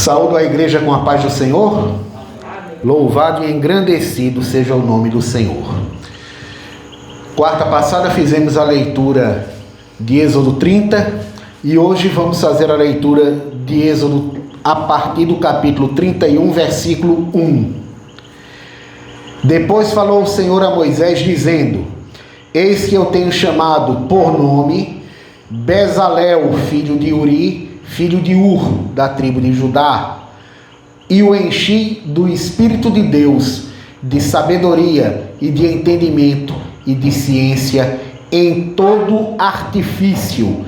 Saúdo a igreja com a paz do Senhor. Louvado e engrandecido seja o nome do Senhor. Quarta passada fizemos a leitura de Êxodo 30 e hoje vamos fazer a leitura de Êxodo a partir do capítulo 31, versículo 1. Depois falou o Senhor a Moisés dizendo: Eis que eu tenho chamado por nome Bezalel, filho de Uri, filho de Ur, da tribo de Judá, e o enchi do Espírito de Deus, de sabedoria e de entendimento e de ciência em todo artifício,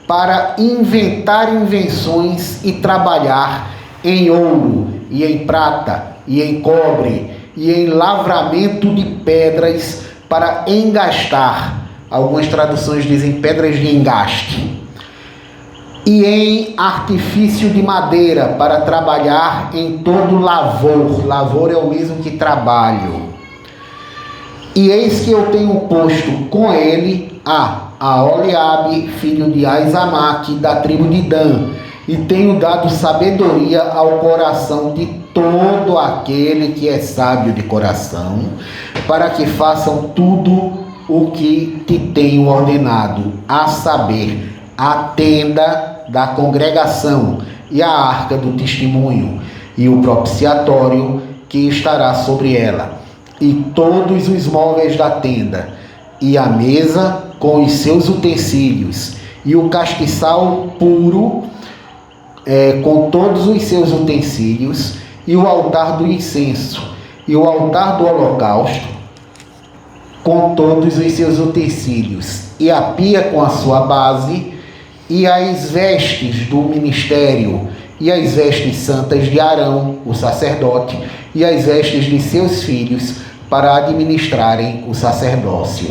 para inventar invenções e trabalhar em ouro e em prata e em cobre e em lavramento de pedras para engastar. Algumas traduções dizem pedras de engaste. E em artifício de madeira para trabalhar em todo lavor. Lavor é o mesmo que trabalho. E eis que eu tenho posto com ele a Oliabe, filho de Aizamaque, da tribo de Dan, e tenho dado sabedoria ao coração de todo aquele que é sábio de coração, para que façam tudo o que te tenho ordenado, a saber, a tenda da congregação e a arca do testemunho e o propiciatório que estará sobre ela, e todos os móveis da tenda, e a mesa com os seus utensílios, e o castiçal puro com todos os seus utensílios, e o altar do incenso, e o altar do holocausto com todos os seus utensílios, e a pia com a sua base, e as vestes do ministério, e as vestes santas de Arão, o sacerdote, e as vestes de seus filhos, para administrarem o sacerdócio,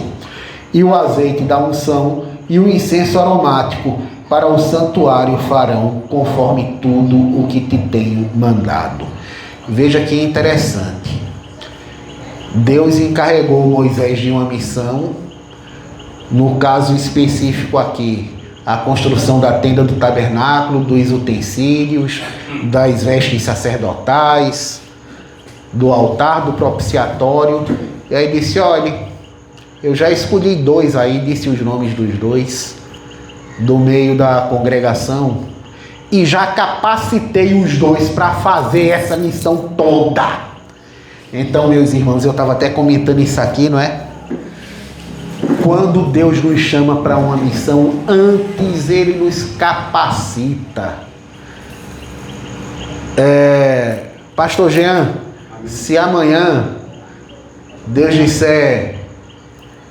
e o azeite da unção, e o incenso aromático, para o santuário farão, conforme tudo o que te tenho mandado. Veja que interessante. Deus encarregou Moisés de uma missão, no caso específico aqui, a construção da tenda do tabernáculo, dos utensílios, das vestes sacerdotais, do altar, do propiciatório. E aí disse: olha, eu já escolhi 2 aí, disse os nomes dos 2, do meio da congregação, e já capacitei os 2 para fazer essa missão toda. Então, meus irmãos, eu estava até comentando isso aqui, não é? Quando Deus nos chama para uma missão, antes Ele nos capacita. Pastor Jean, se amanhã Deus disser,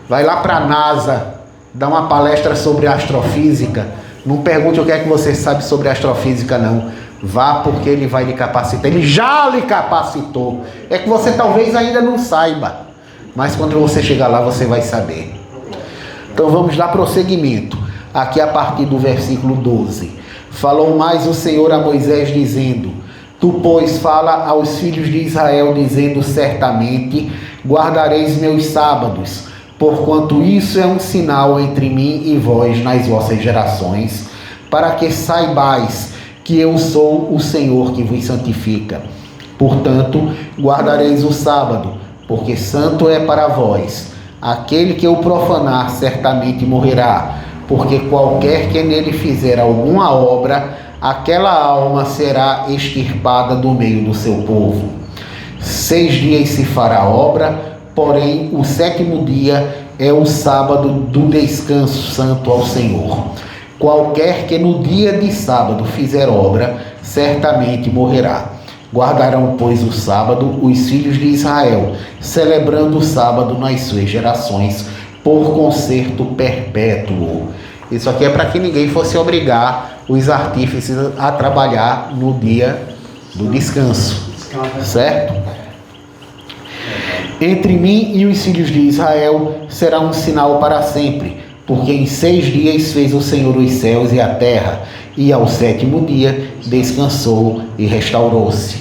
vai lá para a NASA, dar uma palestra sobre astrofísica, não pergunte o que é que você sabe sobre astrofísica, não. Vá, porque Ele vai lhe capacitar. Ele já lhe capacitou. É que você talvez ainda não saiba, mas quando você chegar lá, você vai saber. Então vamos dar prosseguimento, aqui a partir do versículo 12. Falou mais o Senhor a Moisés dizendo: Tu, pois, fala aos filhos de Israel, dizendo: Certamente guardareis meus sábados, porquanto isso é um sinal entre mim e vós nas vossas gerações, para que saibais que eu sou o Senhor que vos santifica. Portanto, guardareis o sábado, porque santo é para vós. Aquele que o profanar certamente morrerá, porque qualquer que nele fizer alguma obra, aquela alma será extirpada do meio do seu povo. 6 dias se fará obra, porém o 7º dia é o sábado do descanso santo ao Senhor. Qualquer que no dia de sábado fizer obra, certamente morrerá. Guardarão, pois, o sábado os filhos de Israel, celebrando o sábado nas suas gerações, por concerto perpétuo. Isso aqui é para que ninguém fosse obrigar os artífices a trabalhar no dia do descanso, certo? Entre mim e os filhos de Israel será um sinal para sempre, porque em 6 dias fez o Senhor os céus e a terra, e ao 7º dia descansou e restaurou-se.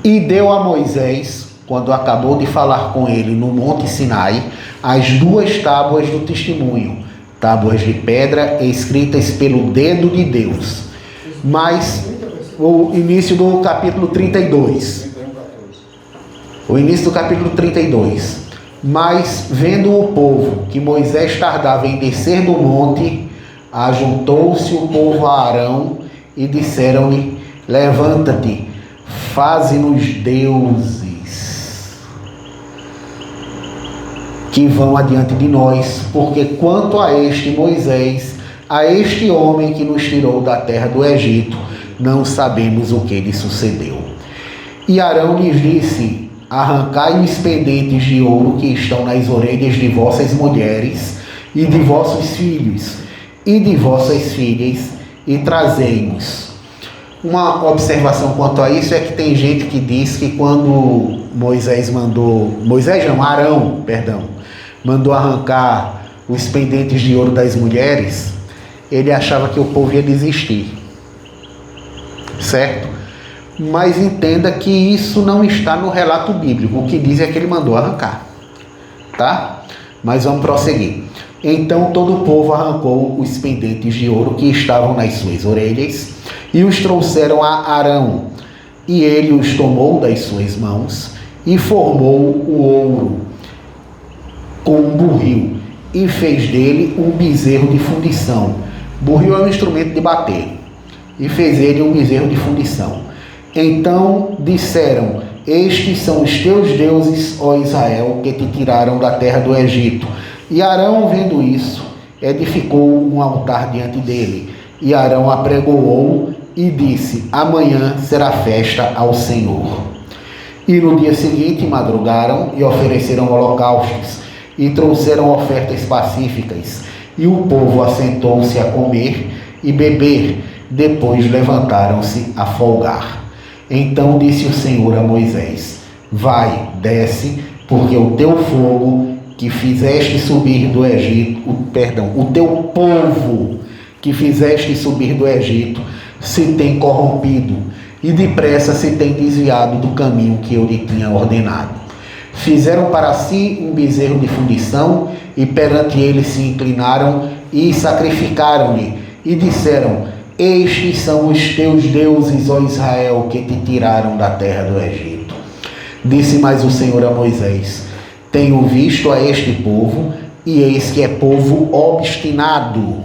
E deu a Moisés, quando acabou de falar com ele no Monte Sinai, as 2 tábuas do testemunho, tábuas de pedra escritas pelo dedo de Deus. Mas O início do capítulo 32. O início do capítulo 32. Mas, vendo o povo que Moisés tardava em descer do monte, ajuntou-se o povo a Arão e disseram-lhe: levanta-te, faze-nos deuses que vão adiante de nós, porque quanto a este Moisés, a este homem que nos tirou da terra do Egito, não sabemos o que lhe sucedeu. E Arão lhes disse: arrancai os pendentes de ouro que estão nas orelhas de vossas mulheres e de vossos filhos e de vossas filhas e trazei-nos. Uma observação quanto a isso é que tem gente que diz que quando Arão mandou arrancar os pendentes de ouro das mulheres, ele achava que o povo ia desistir, certo? Mas entenda que isso não está no relato bíblico. O que diz é que ele mandou arrancar, tá? Mas vamos prosseguir. Então todo o povo arrancou os pendentes de ouro que estavam nas suas orelhas e os trouxeram a Arão. E ele os tomou das suas mãos e formou o ouro com um burril e fez dele um bezerro de fundição. Burril é um instrumento de bater. E fez ele um bezerro de fundição. Então disseram: estes são os teus deuses, ó Israel, que te tiraram da terra do Egito. E Arão, vendo isso, edificou um altar diante dele. E Arão apregoou e disse: amanhã será festa ao Senhor. E no dia seguinte madrugaram e ofereceram holocaustos e trouxeram ofertas pacíficas. E o povo assentou-se a comer e beber. Depois levantaram-se a folgar. Então disse o Senhor a Moisés: vai, desce, porque o teu fogo que fizeste subir do Egito, o teu povo que fizeste subir do Egito se tem corrompido e depressa se tem desviado do caminho que eu lhe tinha ordenado. Fizeram para si um bezerro de fundição e perante ele se inclinaram e sacrificaram-lhe e disseram: estes são os teus deuses, ó Israel, que te tiraram da terra do Egito. Disse mais o Senhor a Moisés: tenho visto a este povo, e eis que é povo obstinado.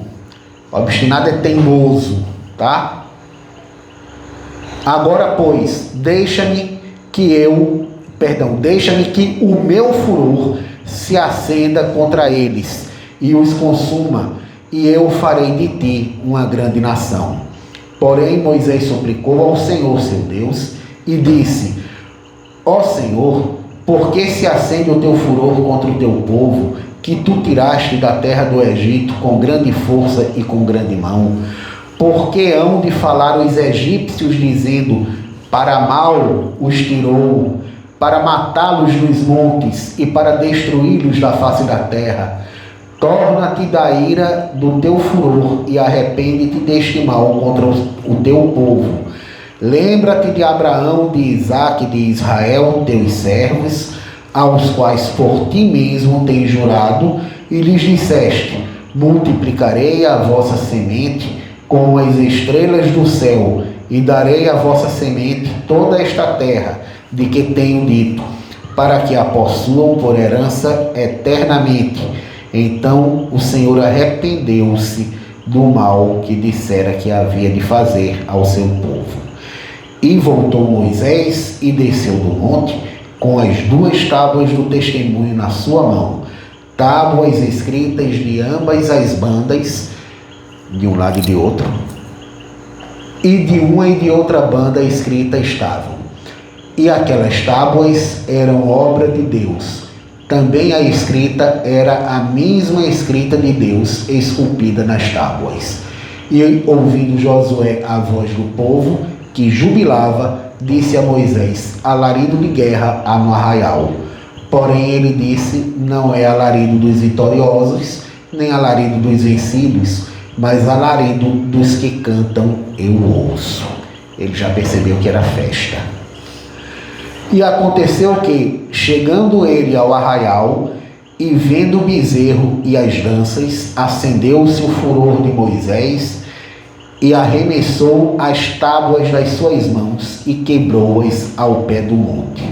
Obstinado é teimoso, tá? Agora, pois, deixa-me que o meu furor se acenda contra eles e os consuma, e eu farei de ti uma grande nação. Porém, Moisés suplicou ao Senhor, seu Deus, e disse: ó Senhor, por que se acende o teu furor contra o teu povo, que tu tiraste da terra do Egito com grande força e com grande mão? Por que hão de falar os egípcios, dizendo: para mal os tirou, para matá-los nos montes e para destruí-los da face da terra? Torna-te da ira do teu furor e arrepende-te deste mal contra o teu povo. Lembra-te de Abraão, de Isaque e de Israel, teus servos, aos quais por ti mesmo tens jurado, e lhes disseste: multiplicarei a vossa semente como as estrelas do céu, e darei à vossa semente toda esta terra, de que tenho dito, para que a possuam por herança eternamente. Então o Senhor arrependeu-se do mal que dissera que havia de fazer ao seu povo. E voltou Moisés e desceu do monte com as 2 tábuas do testemunho na sua mão, tábuas escritas de ambas as bandas, de um lado e de outro, e de uma e de outra banda escrita estavam. E aquelas tábuas eram obra de Deus. Também a escrita era a mesma escrita de Deus esculpida nas tábuas. E ouvindo Josué a voz do povo, que jubilava, disse a Moisés: alarido de guerra há no arraial. Porém ele disse: não é alarido dos vitoriosos, nem alarido dos vencidos, mas alarido dos que cantam eu ouço. Ele já percebeu que era festa. E aconteceu que, chegando ele ao arraial, e vendo o bezerro e as danças, acendeu-se o furor de Moisés e arremessou as tábuas das suas mãos e quebrou-as ao pé do monte.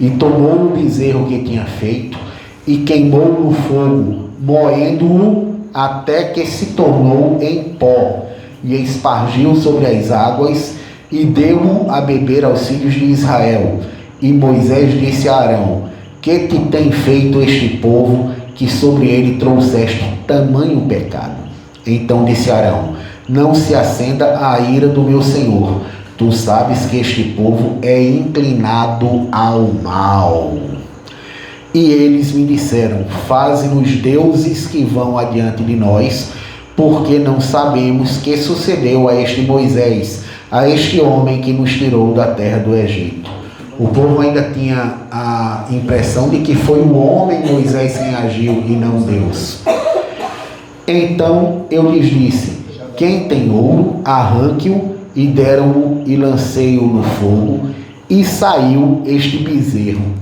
E tomou o bezerro que tinha feito e queimou no fogo, moendo-o até que se tornou em pó, e espargiu sobre as águas e deu-o a beber aos filhos de Israel. E Moisés disse a Arão: que te tem feito este povo, que sobre ele trouxeste tamanho pecado? Então disse Arão: não se acenda a ira do meu senhor. Tu sabes que este povo é inclinado ao mal. E eles me disseram: faze-nos deuses que vão adiante de nós, porque não sabemos que sucedeu a este Moisés, a este homem que nos tirou da terra do Egito. O povo ainda tinha a impressão de que foi o homem Moisés quem agiu e não Deus. Então eu lhes disse: quem tem ouro, arranque-o, e deram-o e lancei-o no fogo, e saiu este bezerro.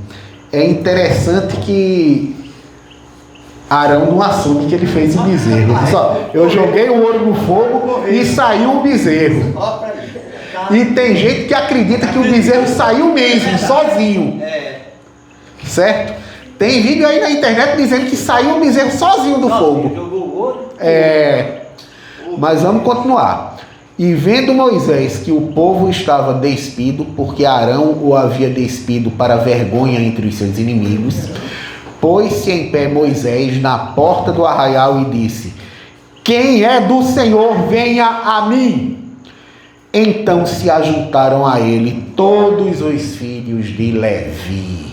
É interessante que Arão não assume que ele fez o bezerro. Eu joguei o ouro no fogo e saiu o bezerro. E tem gente que acredita que o bezerro saiu mesmo, sozinho. Certo? Tem vídeo aí na internet dizendo que saiu o bezerro sozinho do fogo. Mas vamos continuar. E vendo Moisés que o povo estava despido, porque Arão o havia despido para vergonha entre os seus inimigos, pôs-se em pé Moisés na porta do arraial e disse: quem é do Senhor, venha a mim. Então se ajuntaram a ele todos os filhos de Levi.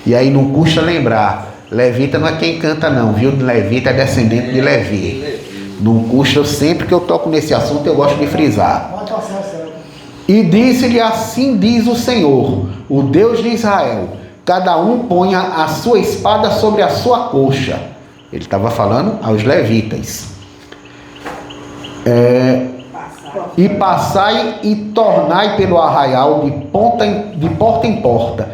E aí não custa lembrar, levita não é quem canta não, viu? Levita é descendente de Levi. Não custa, sempre que eu toco nesse assunto eu gosto de frisar. E disse-lhe: assim diz o Senhor, o Deus de Israel: cada um ponha a sua espada sobre a sua coxa. Ele estava falando aos levitas. E passai e tornai pelo arraial de porta em porta,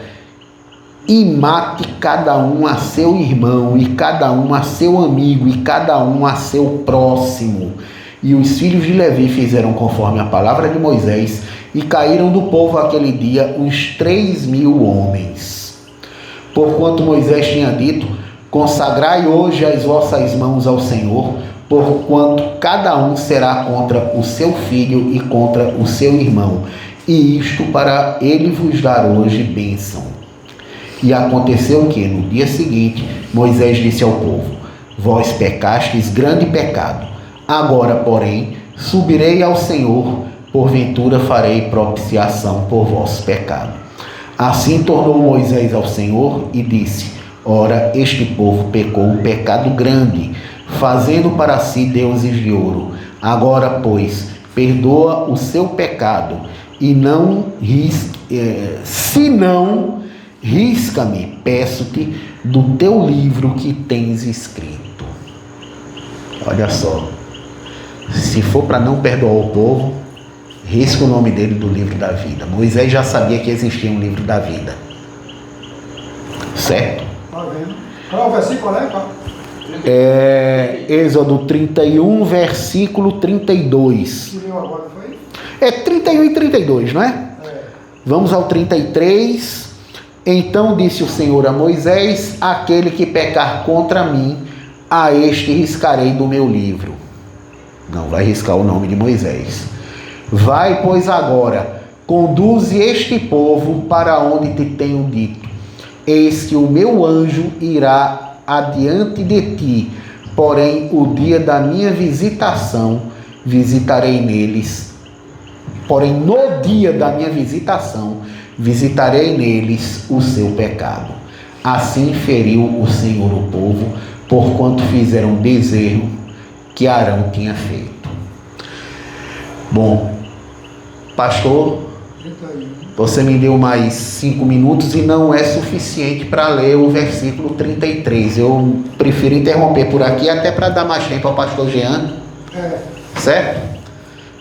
e mate cada um a seu irmão, e cada um a seu amigo, e cada um a seu próximo. E os filhos de Levi fizeram conforme a palavra de Moisés, e caíram do povo aquele dia uns 3.000 homens. Porquanto Moisés tinha dito: consagrai hoje as vossas mãos ao Senhor, porquanto cada um será contra o seu filho e contra o seu irmão, e isto para ele vos dar hoje bênção. E aconteceu que, no dia seguinte, Moisés disse ao povo: vós pecastes grande pecado. Agora, porém, subirei ao Senhor, porventura farei propiciação por vosso pecado. Assim tornou Moisés ao Senhor e disse: ora, este povo pecou um pecado grande, fazendo para si deuses de ouro. Agora, pois, perdoa o seu pecado, e se não, risca-me, peço-te, do teu livro que tens escrito. Olha só, se for para não perdoar o povo, risca o nome dele do livro da vida. Moisés já sabia que existia um livro da vida. Certo? Tá vendo? Qual é o versículo, né? Êxodo 31, versículo 32. Que leu agora, foi? 31 e 32, não é? Vamos ao 33. Então disse o Senhor a Moisés: aquele que pecar contra mim, a este riscarei do meu livro. Não vai riscar o nome de Moisés. Vai, pois, agora, conduze este povo para onde te tenho dito. Eis que o meu anjo irá adiante de ti, porém o dia da minha visitação visitarei neles. Porém no dia da minha visitação visitarei neles o seu pecado. Assim feriu o Senhor o povo, porquanto fizeram bezerro que Arão tinha feito. Bom, pastor, você me deu mais 5 minutos e não é suficiente para ler o versículo 33. Eu prefiro interromper por aqui até para dar mais tempo ao pastor Jean. Certo?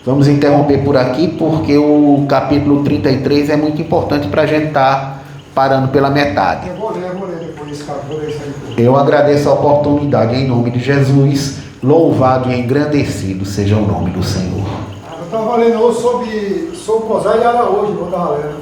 Vamos interromper por aqui porque o capítulo 33 é muito importante para a gente estar parando pela metade. Eu vou ler depois esse capítulo. Eu agradeço a oportunidade em nome de Jesus. Louvado e engrandecido seja o nome do Senhor. estava lendo hoje sobre Osé de Araújo, não estava lendo.